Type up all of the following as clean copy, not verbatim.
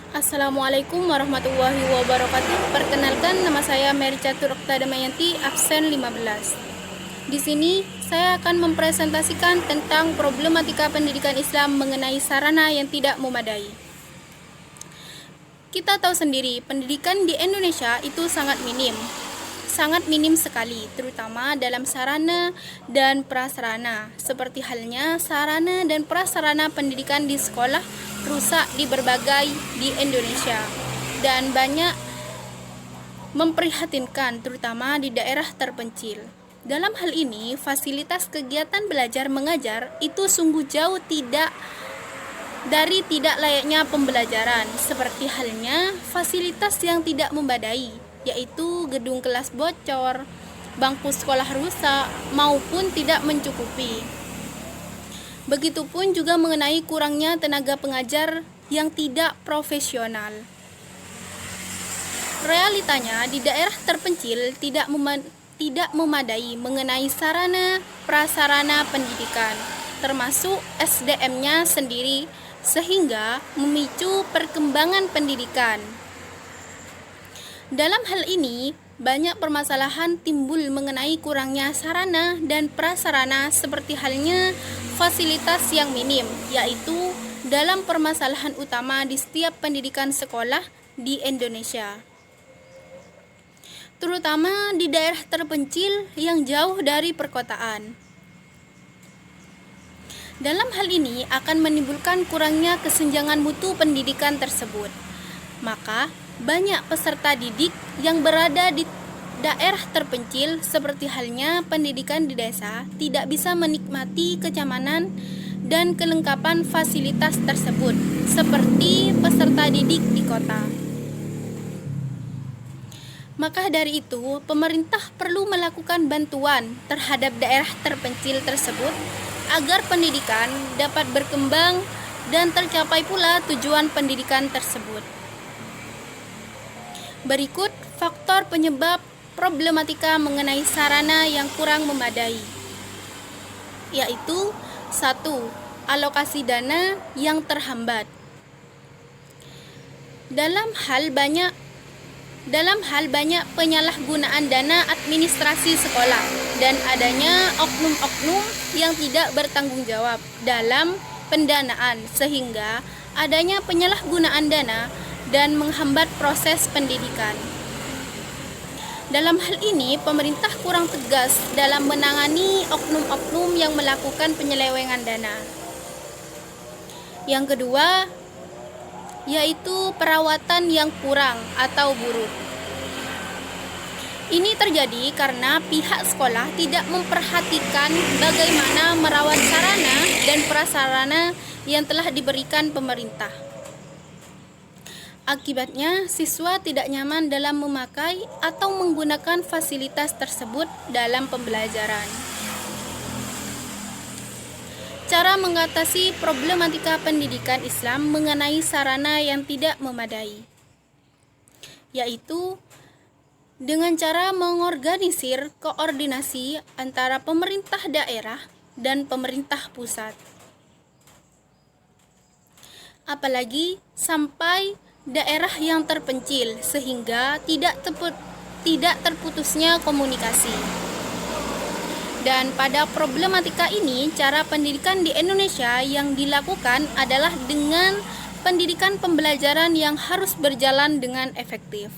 Assalamualaikum warahmatullahi wabarakatuh. Perkenalkan, nama saya Mary Catur Okta Damayanti, absen 15. Di sini saya akan mempresentasikan tentang problematika pendidikan Islam mengenai sarana yang tidak memadai. Kita tahu sendiri, pendidikan di Indonesia itu sangat minim sekali, terutama dalam sarana dan prasarana. Seperti halnya sarana dan prasarana pendidikan di sekolah rusak di Indonesia, dan banyak memprihatinkan, terutama di daerah terpencil. Dalam hal ini, fasilitas kegiatan belajar mengajar itu sungguh jauh tidak layaknya pembelajaran, seperti halnya fasilitas yang tidak memadai, yaitu gedung kelas bocor, bangku sekolah rusak, maupun tidak mencukupi. Begitupun juga mengenai kurangnya tenaga pengajar yang tidak profesional. Realitanya di daerah terpencil tidak memadai mengenai sarana prasarana pendidikan, termasuk SDM-nya sendiri, sehingga memicu perkembangan pendidikan. Dalam hal ini, banyak permasalahan timbul mengenai kurangnya sarana dan prasarana, seperti halnya fasilitas yang minim, yaitu dalam permasalahan utama di setiap pendidikan sekolah di Indonesia, terutama di daerah terpencil yang jauh dari perkotaan. Dalam hal ini akan menimbulkan kurangnya kesenjangan mutu pendidikan tersebut. Maka, banyak peserta didik yang berada di daerah terpencil, seperti halnya pendidikan di desa, tidak bisa menikmati kenyamanan dan kelengkapan fasilitas tersebut, seperti peserta didik di kota. Maka dari itu, pemerintah perlu melakukan bantuan terhadap daerah terpencil tersebut agar pendidikan dapat berkembang dan tercapai pula tujuan pendidikan tersebut. Berikut faktor penyebab problematika mengenai sarana yang kurang memadai, yaitu 1. Alokasi dana yang terhambat. Dalam hal banyak penyalahgunaan dana administrasi sekolah dan adanya oknum-oknum yang tidak bertanggung jawab dalam pendanaan, sehingga adanya penyalahgunaan dana dan menghambat proses pendidikan. Dalam hal ini, pemerintah kurang tegas dalam menangani oknum-oknum yang melakukan penyelewengan dana. Yang kedua, yaitu perawatan yang kurang atau buruk. Ini terjadi karena pihak sekolah tidak memperhatikan bagaimana merawat sarana dan prasarana yang telah diberikan pemerintah. Akibatnya, siswa tidak nyaman dalam memakai atau menggunakan fasilitas tersebut dalam pembelajaran. Cara mengatasi problematika pendidikan Islam mengenai sarana yang tidak memadai, yaitu dengan cara mengorganisir koordinasi antara pemerintah daerah dan pemerintah pusat. Apalagi sampai daerah yang terpencil, sehingga tidak terputusnya komunikasi. Dan pada problematika ini, cara pendidikan di Indonesia yang dilakukan adalah dengan pendidikan pembelajaran yang harus berjalan dengan efektif.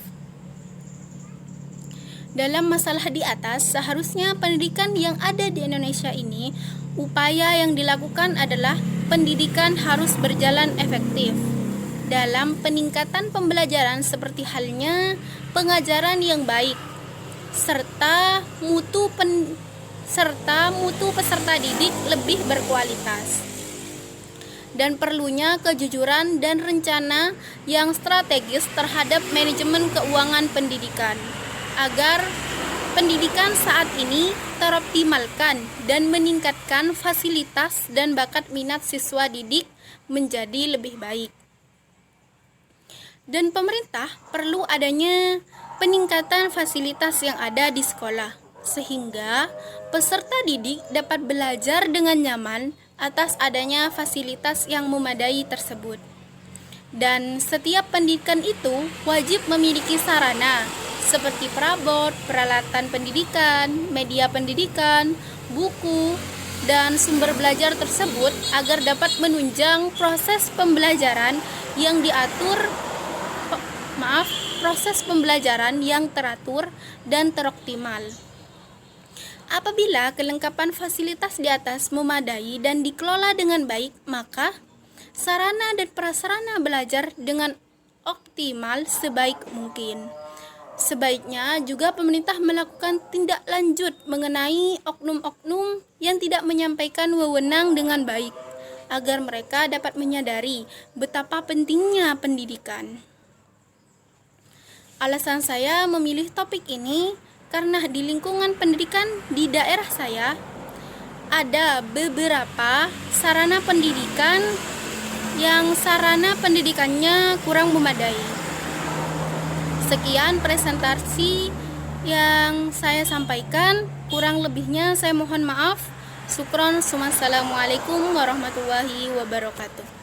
Dalam masalah di atas, seharusnya pendidikan yang ada di Indonesia ini, upaya yang dilakukan adalah pendidikan harus berjalan efektif dalam peningkatan pembelajaran, seperti halnya pengajaran yang baik, serta mutu peserta didik lebih berkualitas, dan perlunya kejujuran dan rencana yang strategis terhadap manajemen keuangan pendidikan, agar pendidikan saat ini teroptimalkan dan meningkatkan fasilitas dan bakat minat siswa didik menjadi lebih baik. Dan pemerintah perlu adanya peningkatan fasilitas yang ada di sekolah, sehingga peserta didik dapat belajar dengan nyaman atas adanya fasilitas yang memadai tersebut. Dan setiap pendidikan itu wajib memiliki sarana seperti perabot, peralatan pendidikan, media pendidikan, buku, dan sumber belajar tersebut agar dapat menunjang proses pembelajaran yang teratur dan teroptimal. Apabila kelengkapan fasilitas di atas memadai dan dikelola dengan baik, maka sarana dan prasarana belajar dengan optimal sebaik mungkin. Sebaiknya juga pemerintah melakukan tindak lanjut mengenai oknum-oknum yang tidak menyampaikan wewenang dengan baik, agar mereka dapat menyadari betapa pentingnya pendidikan. Alasan saya memilih topik ini karena di lingkungan pendidikan di daerah saya ada beberapa sarana pendidikan yang sarana pendidikannya kurang memadai. Sekian presentasi yang saya sampaikan, kurang lebihnya saya mohon maaf. Syukron, wassalamualaikum warahmatullahi wabarakatuh.